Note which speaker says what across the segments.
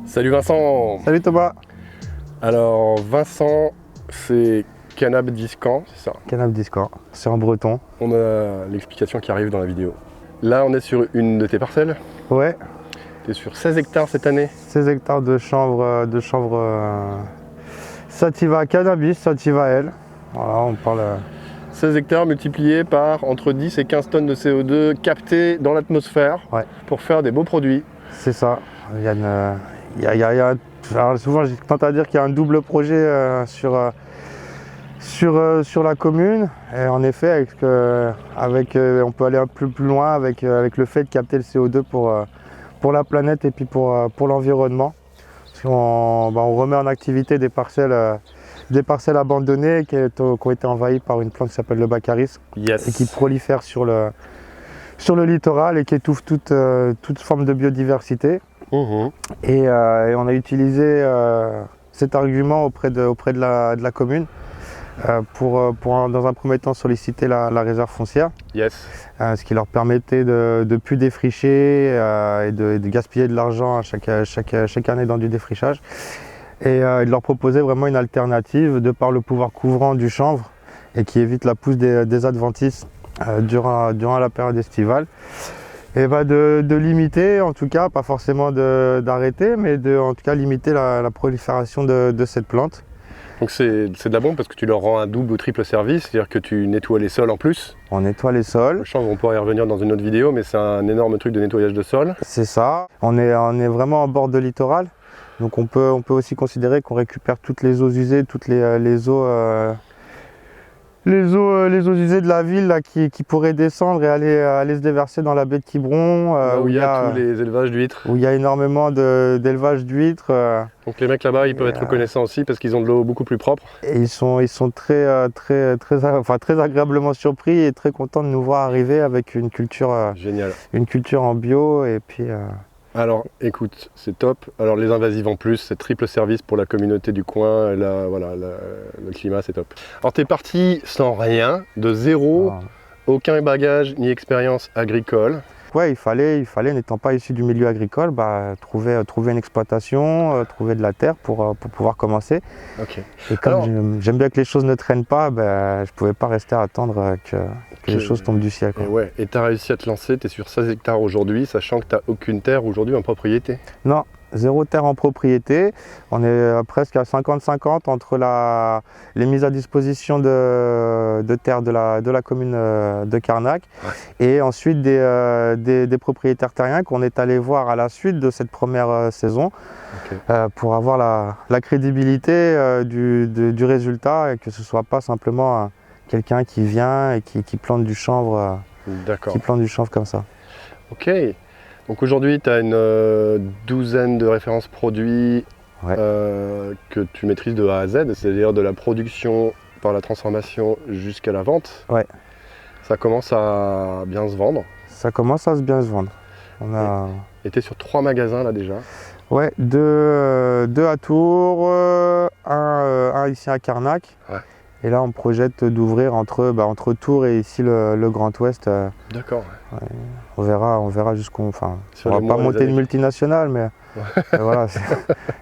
Speaker 1: Salut Vincent.
Speaker 2: Salut Thomas.
Speaker 1: Alors Vincent, c'est Canab Discan, c'est ça?
Speaker 2: Canab Discan, c'est en breton.
Speaker 1: On a l'explication qui arrive dans la vidéo. Là on est sur une de tes parcelles.
Speaker 2: Ouais.
Speaker 1: Tu es sur 16 hectares cette année.
Speaker 2: 16 hectares de chanvre, Sativa Cannabis, Sativa L. Voilà, on parle...
Speaker 1: 16 hectares multipliés par entre 10 et 15 tonnes de CO2 captées dans l'atmosphère,
Speaker 2: ouais,
Speaker 1: pour faire des beaux produits.
Speaker 2: C'est ça. Alors souvent j'ai tendance à dire qu'il y a un double projet sur la commune. Et en effet, on peut aller un peu plus loin avec le fait de capter le CO2 pour la planète et puis pour l'environnement. On remet en activité des parcelles abandonnées qui ont été envahies par une plante qui s'appelle le baccharis,
Speaker 1: yes,
Speaker 2: et qui prolifère sur le littoral et qui étouffe toute forme de biodiversité. Et on a utilisé cet argument auprès de la commune pour dans un premier temps solliciter la réserve foncière,
Speaker 1: yes,
Speaker 2: ce qui leur permettait de ne plus défricher et de gaspiller de l'argent chaque année dans du défrichage, et de leur proposer vraiment une alternative de par le pouvoir couvrant du chanvre et qui évite la pousse des adventices durant la période estivale. Et de limiter, en tout cas, pas forcément d'arrêter, mais en tout cas limiter la prolifération de cette plante.
Speaker 1: Donc c'est de la bombe parce que tu leur rends un double ou triple service, c'est-à-dire que tu nettoies les sols en plus.
Speaker 2: On nettoie les sols.
Speaker 1: Le chanvre, on pourra y revenir dans une autre vidéo, mais c'est un énorme truc de nettoyage de sol.
Speaker 2: C'est ça. On est vraiment en bord de littoral, donc on peut aussi considérer qu'on récupère toutes les eaux usées, toutes les eaux usées de la ville là, qui pourraient descendre et aller se déverser dans la baie de Quiberon.
Speaker 1: Où il y a tous les élevages d'huîtres.
Speaker 2: Où il y a énormément d'élevage d'huîtres.
Speaker 1: Donc les mecs là-bas, ils peuvent être reconnaissants aussi parce qu'ils ont de l'eau beaucoup plus propre.
Speaker 2: Et ils sont très agréablement surpris et très contents de nous voir arriver avec une culture,
Speaker 1: génial,
Speaker 2: une culture en bio. Et puis,
Speaker 1: Alors écoute, c'est top. Alors les invasives en plus, c'est triple service pour la communauté du coin. Le climat, c'est top. Alors tu es parti sans rien, de zéro, aucun bagage ni expérience agricole.
Speaker 2: Ouais, il fallait, n'étant pas issu du milieu agricole, trouver une exploitation, trouver de la terre pour pouvoir commencer.
Speaker 1: Okay.
Speaker 2: Et comme j'aime bien que les choses ne traînent pas, je ne pouvais pas rester à attendre que les choses tombent du ciel.
Speaker 1: Et tu as réussi à te lancer, tu es sur 16 hectares aujourd'hui, sachant que tu n'as aucune terre aujourd'hui en propriété.
Speaker 2: Non, zéro terre en propriété. On est presque à 50-50 entre les mises à disposition de terre de la commune de Carnac, et ensuite des propriétaires terriens qu'on est allé voir à la suite de cette première saison, pour avoir la crédibilité du résultat, et que ce ne soit pas simplement quelqu'un qui vient et qui plante du chanvre, comme ça.
Speaker 1: Ok. Donc aujourd'hui, tu as une douzaine de références produits que tu maîtrises de A à Z, c'est-à-dire de la production par la transformation jusqu'à la vente.
Speaker 2: Ouais.
Speaker 1: Ça commence à bien se vendre.
Speaker 2: Ça commence à bien se vendre.
Speaker 1: Et tu es sur 3 magasins là déjà.
Speaker 2: Ouais, deux à Tours, un ici à Carnac. Ouais. Et là, on projette d'ouvrir entre Tours et ici le Grand Ouest.
Speaker 1: D'accord.
Speaker 2: Ouais. On verra jusqu'où. Enfin, on ne va pas monter une multinationale, mais voilà,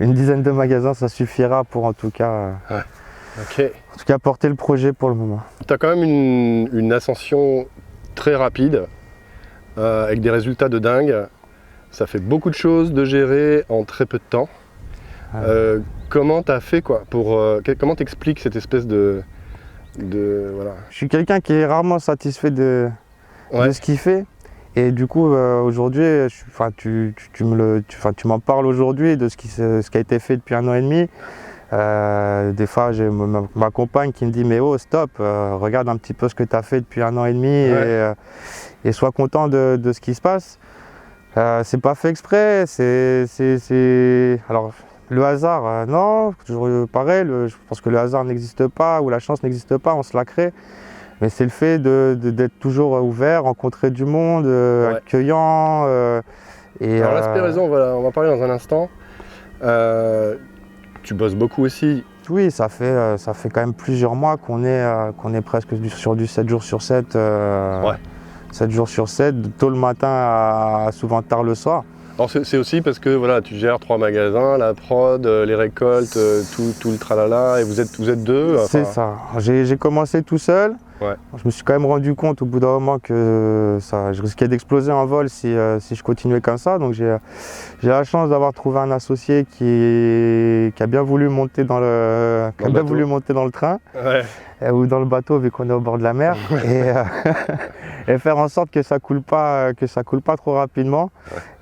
Speaker 2: une dizaine de magasins, ça suffira pour en tout cas, porter le projet pour le moment.
Speaker 1: Tu as quand même une ascension très rapide, avec des résultats de dingue. Ça fait beaucoup de choses de gérer en très peu de temps. Comment tu as fait comment t'expliques cette espèce de voilà.
Speaker 2: Je suis quelqu'un qui est rarement satisfait de ce qu'il fait. Et du coup, aujourd'hui, tu m'en parles aujourd'hui de ce qui a été fait depuis 1 an et demi. Des fois, j'ai ma compagne qui me dit « mais oh, stop, regarde un petit peu ce que tu as fait depuis 1 an et demi et sois content de ce qui se passe ». C'est pas fait exprès, Alors, le hasard, non, toujours pareil, je pense que le hasard n'existe pas ou la chance n'existe pas, on se la crée. Mais c'est le fait d'être toujours ouvert, rencontrer du monde, accueillant.
Speaker 1: Alors l'aspect raison, on va parler dans un instant.
Speaker 2: tu
Speaker 1: bosses beaucoup aussi.
Speaker 2: Oui, ça fait quand même plusieurs mois qu'on est presque sur du 7 jours sur 7. 7 jours sur 7, tôt le matin à souvent tard le soir.
Speaker 1: Alors c'est aussi parce que voilà, tu gères 3 magasins, la prod, les récoltes, tout le tralala, et vous êtes 2.
Speaker 2: C'est ça. J'ai commencé tout seul.
Speaker 1: Ouais.
Speaker 2: Je me suis quand même rendu compte au bout d'un moment que je risquais d'exploser en vol si je continuais comme ça. Donc j'ai la chance d'avoir trouvé un associé qui a bien voulu monter dans le train. Ouais. Ou dans le bateau vu qu'on est au bord de la mer et faire en sorte que ça coule pas trop rapidement.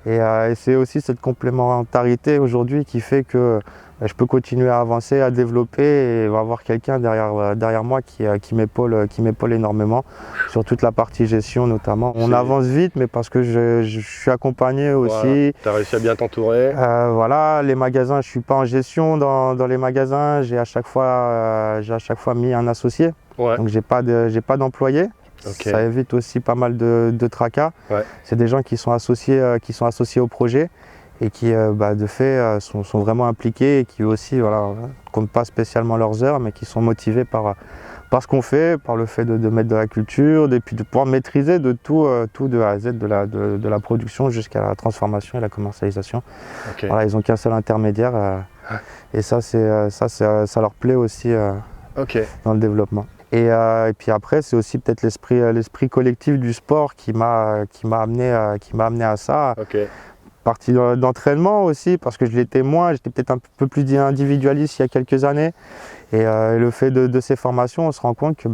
Speaker 2: Ouais. Et c'est aussi cette complémentarité aujourd'hui qui fait que je peux continuer à avancer, à développer et va avoir quelqu'un derrière moi qui m'épaule énormément sur toute la partie gestion notamment. On avance vite mais parce que je suis accompagné aussi.
Speaker 1: Voilà. Tu as réussi à bien t'entourer.
Speaker 2: Voilà, les magasins, je ne suis pas en gestion dans les magasins, j'ai à chaque fois mis un associé, ouais. Donc j'ai pas d'employés. Okay. Ça évite aussi pas mal de tracas. Ouais. C'est des gens qui sont associés au projet et qui de fait sont vraiment impliqués et qui aussi comptent pas spécialement leurs heures mais qui sont motivés par ce qu'on fait, par le fait de mettre de la culture et puis de pouvoir maîtriser de tout de A à Z de la production jusqu'à la transformation et la commercialisation. Okay. Voilà, ils n'ont qu'un seul intermédiaire et ça leur plaît aussi okay. Dans le développement. Et puis après, c'est aussi peut-être l'esprit collectif du sport qui m'a amené à ça. Okay. Partie d'entraînement aussi, parce que je l'étais moins, j'étais peut-être un peu plus individualiste il y a quelques années. Et le fait de ces formations, on se rend compte que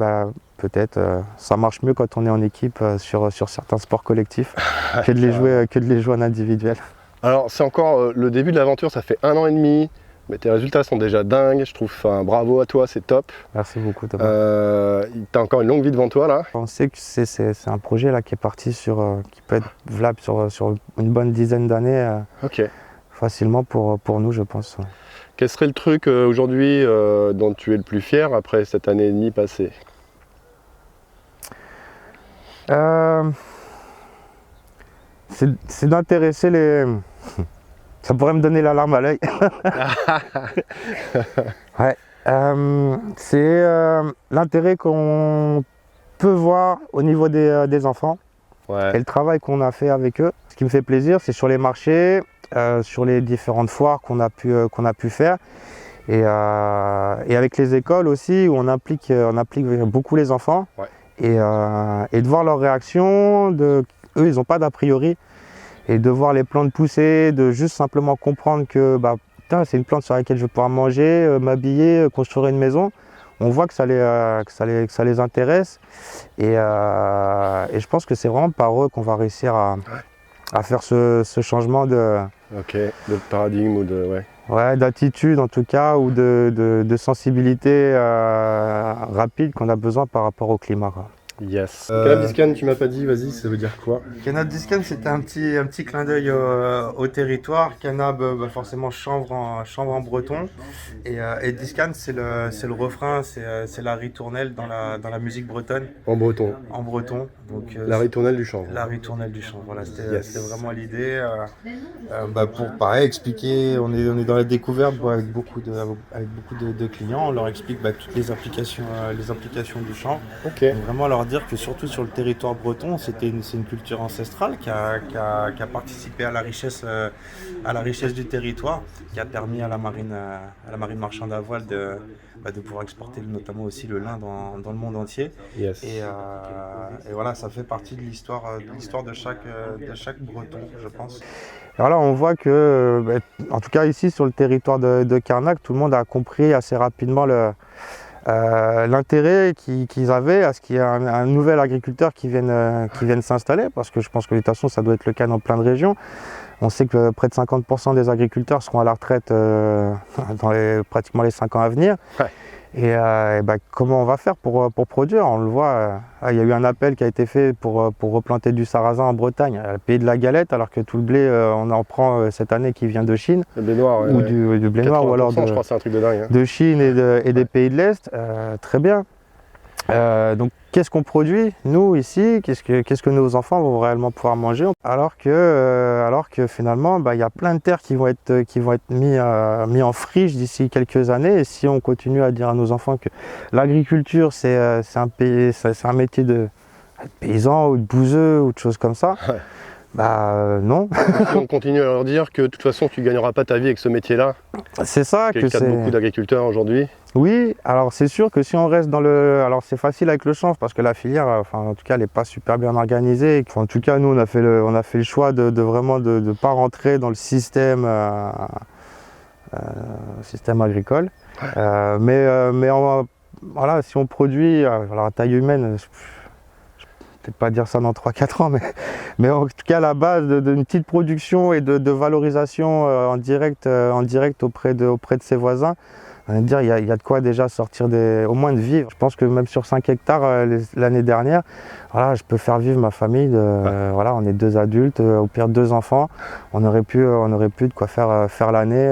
Speaker 2: peut-être ça marche mieux quand on est en équipe sur certains sports collectifs que de les jouer en individuel. Alors
Speaker 1: c'est encore le début de l'aventure, ça fait 1 an et demi. Mais tes résultats sont déjà dingues, je trouve. Bravo à toi, c'est top.
Speaker 2: Merci beaucoup, Thomas.
Speaker 1: Tu as encore une longue vie devant toi là.
Speaker 2: On sait que c'est un projet là qui est parti qui peut être valable sur une bonne dizaine d'années. Okay. Facilement pour nous, je pense.
Speaker 1: Quel serait le truc aujourd'hui dont tu es le plus fier après cette année et demie passée?
Speaker 2: C'est d'intéresser les... Ça pourrait me donner la larme à l'œil. Ouais. C'est l'intérêt qu'on peut voir au niveau des enfants, ouais. Et le travail qu'on a fait avec eux. Ce qui me fait plaisir, c'est sur les marchés, sur les différentes foires qu'on a pu faire. Et avec les écoles aussi, où on implique beaucoup les enfants. Ouais. Et de voir leur réaction, eux ils n'ont pas d'a priori. Et de voir les plantes pousser, de juste simplement comprendre que c'est une plante sur laquelle je vais pouvoir manger, m'habiller, construire une maison. On voit que ça les intéresse et je pense que c'est vraiment par eux qu'on va réussir à faire ce changement de
Speaker 1: paradigme ou
Speaker 2: d'attitude en tout cas ou de sensibilité rapide qu'on a besoin par rapport au climat, quoi.
Speaker 1: Yes. Canap Discan, tu m'as pas dit, vas-y, ça veut dire quoi?
Speaker 2: Canap Discan, c'était un petit clin d'œil au territoire. Canap, forcément chanvre en breton. Et Discan, c'est le refrain, c'est la ritournelle dans la musique bretonne.
Speaker 1: En breton.
Speaker 2: En breton. Donc,
Speaker 1: la ritournelle du chanvre.
Speaker 2: La ritournelle du chanvre, voilà, c'était vraiment l'idée. Pour pareil, expliquer, on est dans la découverte avec beaucoup de clients, on leur explique toutes les implications du chanvre. Okay. Donc, vraiment leur dire que surtout sur le territoire breton, c'est une culture ancestrale qui a participé à la richesse du territoire, qui a permis à la marine marchande à voile de pouvoir exporter notamment aussi le lin dans le monde entier. Yes. Et voilà, ça fait partie de l'histoire de chaque breton, je pense. Alors là, on voit que, en tout cas ici sur le territoire de Carnac, tout le monde a compris assez rapidement l'intérêt qu'ils avaient à ce qu'il y ait un nouvel agriculteur qui vienne s'installer, parce que je pense que de toute façon ça doit être le cas dans plein de régions. On sait que près de 50% des agriculteurs seront à la retraite dans pratiquement les 5 ans à venir. Ouais. Et comment on va faire pour produire? On le voit, il y a eu un appel qui a été fait pour replanter du sarrasin en Bretagne, le pays de la galette, alors que tout le blé, on en prend cette année qui vient de Chine.
Speaker 1: Le blé noir,
Speaker 2: ou du blé noir, ou alors
Speaker 1: je crois, c'est un truc de dingue, hein.
Speaker 2: De Chine et des pays de l'Est. Très bien. Donc qu'est-ce qu'on produit nous ici, qu'est-ce que nos enfants vont réellement pouvoir manger, alors que finalement il y a plein de terres qui vont être mis en friche d'ici quelques années, et si on continue à dire à nos enfants que l'agriculture c'est un métier de paysan ou de bouseux ou de choses comme ça,
Speaker 1: Ouais.
Speaker 2: Non.
Speaker 1: Si on continue à leur dire que de toute façon tu gagneras pas ta vie avec ce métier-là,
Speaker 2: C'est ça
Speaker 1: c'est le cas de beaucoup d'agriculteurs aujourd'hui.
Speaker 2: Oui, alors c'est sûr que si on reste dans le... Alors c'est facile avec le chanvre parce que la filière, enfin en tout cas, elle n'est pas super bien organisée. Enfin, en tout cas, nous, on a fait le choix de vraiment de pas rentrer dans le système agricole. Mais voilà, si on produit, alors à taille humaine, je vais peut-être pas dire ça dans 3-4 ans, mais en tout cas, la base d'une petite production et de valorisation en direct auprès de ses voisins, on va dire, il y a de quoi déjà sortir au moins de vivre. Je pense que même sur 5 hectares l'année dernière, voilà, je peux faire vivre ma famille. Voilà, on est 2 adultes, au pire 2 enfants. On aurait pu de quoi faire l'année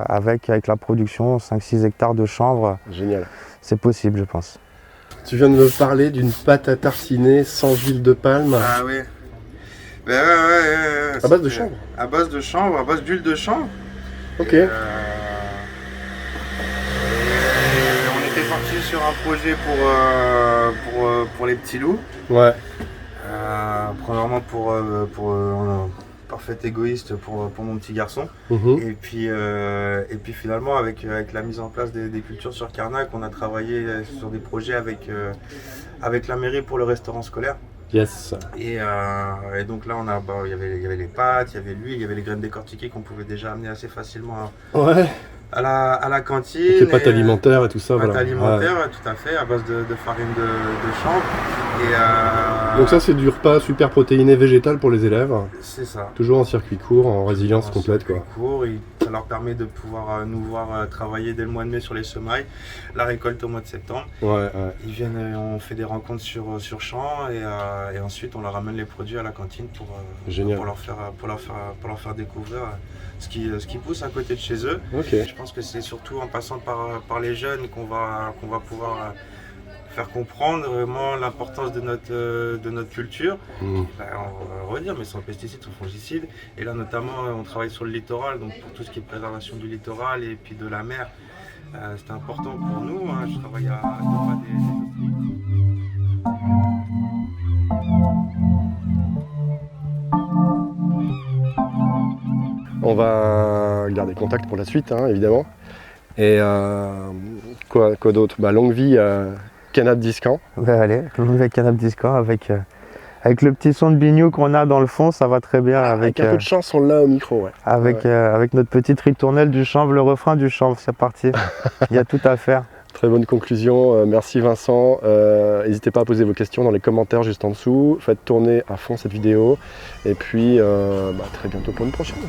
Speaker 2: avec la production, 5-6 hectares de chanvre.
Speaker 1: Génial.
Speaker 2: C'est possible, je pense.
Speaker 1: Tu viens de me parler d'une pâte à tartiner sans huile de palme.
Speaker 2: Ah oui. Ouais.
Speaker 1: À base de chanvre.
Speaker 2: À base de chanvre, à base d'huile de chanvre.
Speaker 1: Ok.
Speaker 2: On était parti sur un projet pour les petits loups.
Speaker 1: Ouais.
Speaker 2: Premièrement pour parfait égoïste pour mon petit garçon. Et puis finalement avec la mise en place des cultures sur Carnac, on a travaillé sur des projets avec la mairie pour le restaurant scolaire.
Speaker 1: Yes.
Speaker 2: Et donc là il y avait les pâtes, il y avait l'huile, il y avait les graines décortiquées qu'on pouvait déjà amener assez facilement à la cantine.
Speaker 1: Les pâtes alimentaires et tout ça.
Speaker 2: Pâtes
Speaker 1: voilà.
Speaker 2: alimentaires, ouais. Tout à fait, à base de farine de chanvre.
Speaker 1: Donc ça c'est du repas super protéiné végétal pour les élèves.
Speaker 2: C'est ça.
Speaker 1: Toujours en circuit court, en résilience complète quoi.
Speaker 2: Court, et ça leur permet de pouvoir nous voir travailler dès le mois de mai sur les semailles, la récolte au mois de septembre.
Speaker 1: Ouais.
Speaker 2: Ils viennent, on fait des rencontres sur champ et ensuite on leur ramène les produits à la cantine pour leur faire découvrir ce qui pousse à côté de chez eux.
Speaker 1: Ok.
Speaker 2: Je pense que c'est surtout en passant par les jeunes qu'on va pouvoir faire comprendre vraiment l'importance de notre culture. On va redire, mais sans pesticides, sans fongicides. Et là notamment, on travaille sur le littoral, donc pour tout ce qui est préservation du littoral et puis de la mer. C'est important pour nous. Je travaille à 2 pas des
Speaker 1: On va garder contact pour la suite, évidemment. Et quoi d'autre? Longue vie à Canap Discan.
Speaker 2: Allez, longue vie à Canap Discan avec le petit son de biniou qu'on a dans le fond, ça va très bien.
Speaker 1: Avec un peu de chance, on l'a au micro. Ouais.
Speaker 2: Avec notre petite ritournelle du chanvre, le refrain du chanvre, c'est parti. Il y a tout à faire.
Speaker 1: Très bonne conclusion, merci Vincent. N'hésitez pas à poser vos questions dans les commentaires juste en dessous. Faites tourner à fond cette vidéo. Et puis très bientôt pour une prochaine.